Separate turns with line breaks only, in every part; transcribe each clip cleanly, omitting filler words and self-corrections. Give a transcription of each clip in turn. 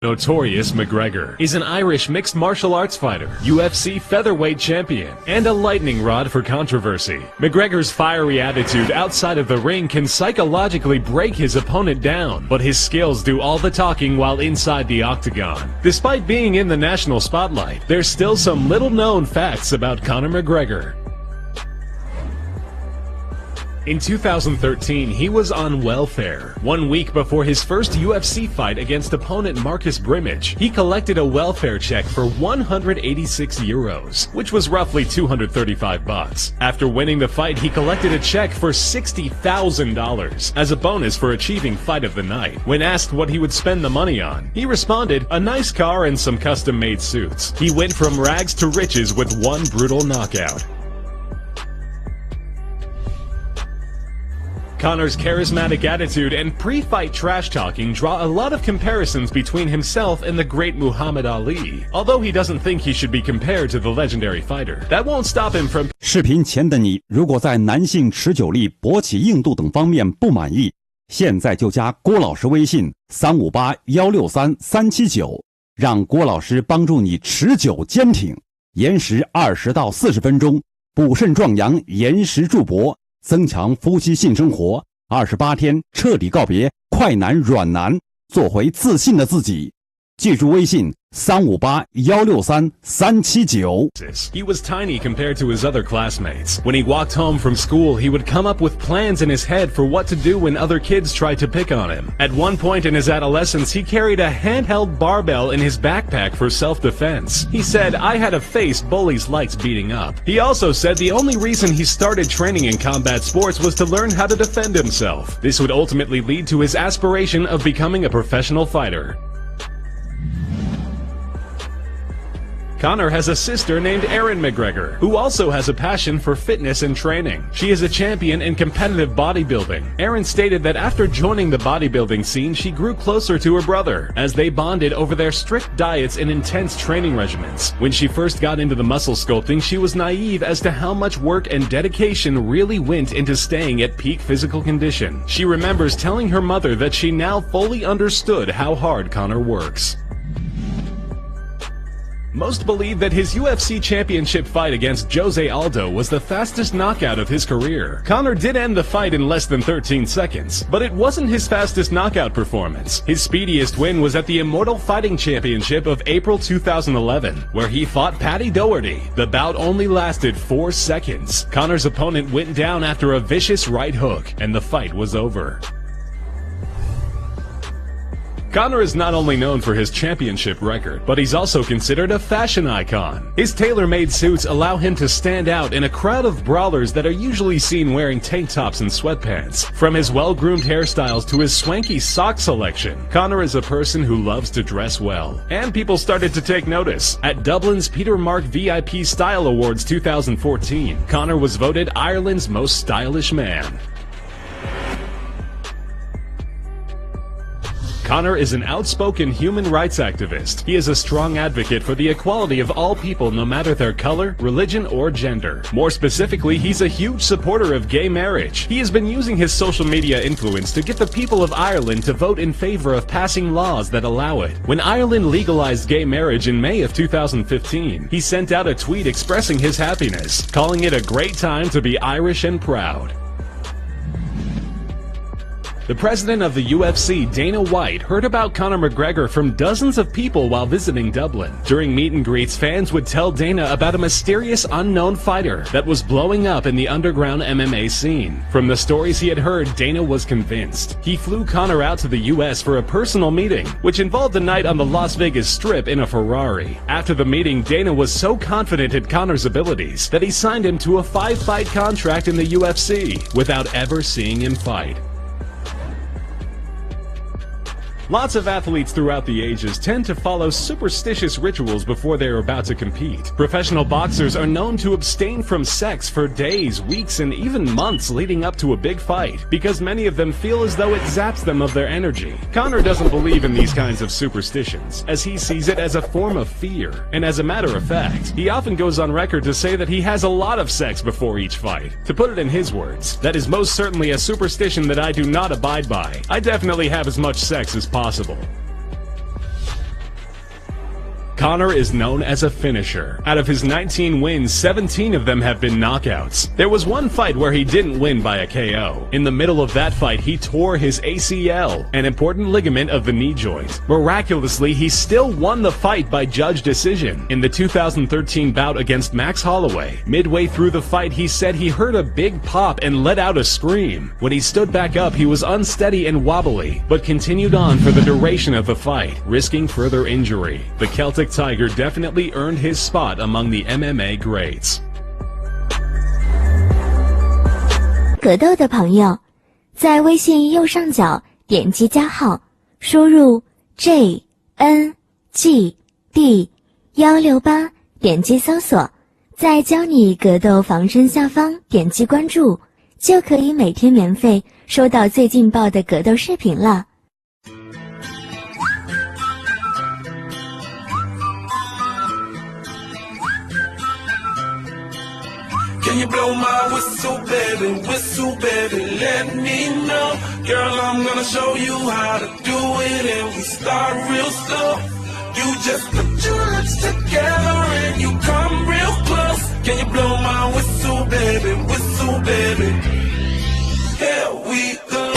Notorious McGregor is an Irish mixed martial arts fighter, UFC featherweight champion, and a lightning rod for controversy. McGregor's fiery attitude outside of the ring can psychologically break his opponent down, but his skills do all the talking while inside the octagon. Despite being in the national spotlight, there's still some little-known facts about Conor McGregor. In 2013, he was on welfare. 1 week before his first UFC fight against opponent Marcus Brimage, he collected a welfare check for 186 euros, which was roughly 235 bucks. After winning the fight, he collected a check for $60,000 as a bonus for achieving Fight of the Night. When asked what he would spend the money on, he responded, "A nice car and some custom-made suits." He went from rags to riches with one brutal knockout. Conor's charismatic attitude and pre-fight trash-talking draw a lot of comparisons between himself and the great Muhammad Ali. Although he doesn't think he should be compared to the legendary fighter, that won't stop him from...
视频前的你，如果在男性持久力、勃起硬度等方面不满意，现在就加郭老师微信358-163-379，让郭老师帮助你持久坚挺，延时20到40分钟，补肾壮阳，延时助勃。增强夫妻性生活，28天彻底告别快男软男，做回自信的自己。记住微信358-163-379。
He was tiny compared to his other classmates. When he walked home from school, he would come up with plans in his head for what to do when other kids tried to pick on him. At one point in his adolescence, he carried a handheld barbell in his backpack for self-defense. He said, "I had a face bullies liked beating up." He also said the only reason he started training in combat sports was to learn how to defend himself. This would ultimately lead to his aspiration of becoming a professional fighter. Conor has a sister named Erin McGregor, who also has a passion for fitness and training. She is a champion in competitive bodybuilding. Erin stated that after joining the bodybuilding scene, she grew closer to her brother, as they bonded over their strict diets and intense training regimens. When she first got into the muscle sculpting, she was naive as to how much work and dedication really went into staying at peak physical condition. She remembers telling her mother that she now fully understood how hard Conor works. Most believe that his UFC championship fight against Jose Aldo was the fastest knockout of his career. Conor did end the fight in less than 13 seconds, but it wasn't his fastest knockout performance. His speediest win was at the Immortal Fighting Championship of April 2011, where he fought Paddy Doherty. The bout only lasted 4 seconds. Conor's opponent went down after a vicious right hook, and the fight was over. Conor is not only known for his championship record, but he's also considered a fashion icon. His tailor-made suits allow him to stand out in a crowd of brawlers that are usually seen wearing tank tops and sweatpants. From his well-groomed hairstyles to his swanky sock selection, Conor is a person who loves to dress well. And people started to take notice. At Dublin's Peter Mark VIP Style Awards 2014, Conor was voted Ireland's most stylish man. Conor is an outspoken human rights activist. He is a strong advocate for the equality of all people no matter their color, religion, or gender. More specifically, he's a huge supporter of gay marriage. He has been using his social media influence to get the people of Ireland to vote in favor of passing laws that allow it. When Ireland legalized gay marriage in May of 2015, he sent out a tweet expressing his happiness, calling it a great time to be Irish and proud. The president of the UFC, Dana White, heard about Conor McGregor from dozens of people while visiting Dublin. During meet and greets, fans would tell Dana about a mysterious unknown fighter that was blowing up in the underground MMA scene. From the stories he had heard, Dana was convinced. He flew Conor out to the US for a personal meeting, which involved a night on the Las Vegas Strip in a Ferrari. After the meeting, Dana was so confident in Conor's abilities that he signed him to a 5-fight contract in the UFC without ever seeing him fight. Lots of athletes throughout the ages tend to follow superstitious rituals before they are about to compete. Professional boxers are known to abstain from sex for days, weeks, and even months leading up to a big fight, because many of them feel as though it zaps them of their energy. Conor doesn't believe in these kinds of superstitions, as he sees it as a form of fear. And as a matter of fact, he often goes on record to say that he has a lot of sex before each fight. To put it in his words, "That is most certainly a superstition that I do not abide by. I definitely have as much sex as possible." Conor is known as a finisher. Out of his 19 wins, 17 of them have been knockouts. There was one fight where he didn't win by a KO. In the middle of that fight, he tore his ACL, an important ligament of the knee joint. Miraculously, he still won the fight by judge decision. In the 2013 bout against Max Holloway, midway through the fight, he said he heard a big pop and let out a scream. When he stood back up, he was unsteady and wobbly, but continued on for the duration of the fight, risking further injury. The Celtic Tiger definitely earned his spot among the MMA greats.
格斗的朋友，在微信右上角点击加号，输入 JNGD168，点击搜索，在教你格斗防身下方点击关注，就可以每天免费收到最劲爆的格斗视频了。
Can you blow my whistle, baby, let me know. Girl, I'm gonna show you how to do it and we start real slow. You just put your lips together and you come real close. Can you blow my whistle, baby, here we go.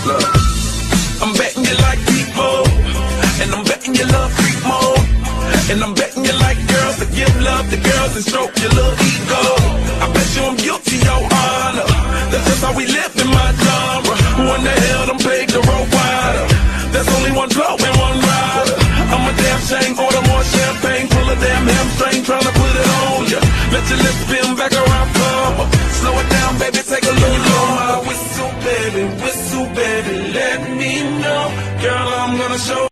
Look, I'm betting you like people, and I'm betting you love freak mode, and I'm betting you like girls to give love to girls and stroke your little ego. I bet you I'm guilty, your honor. That's just how we live in my genre. Who in the hell done paved the road wider? There's only one blow and one rider. I'm a damn shame, order more champagne, pull a damn hamstring, tryna put it on ya. Let your lips spin back around, come. Slow it down, baby, take a look. Blow my whistle, baby, let me know. Girl, I'm gonna show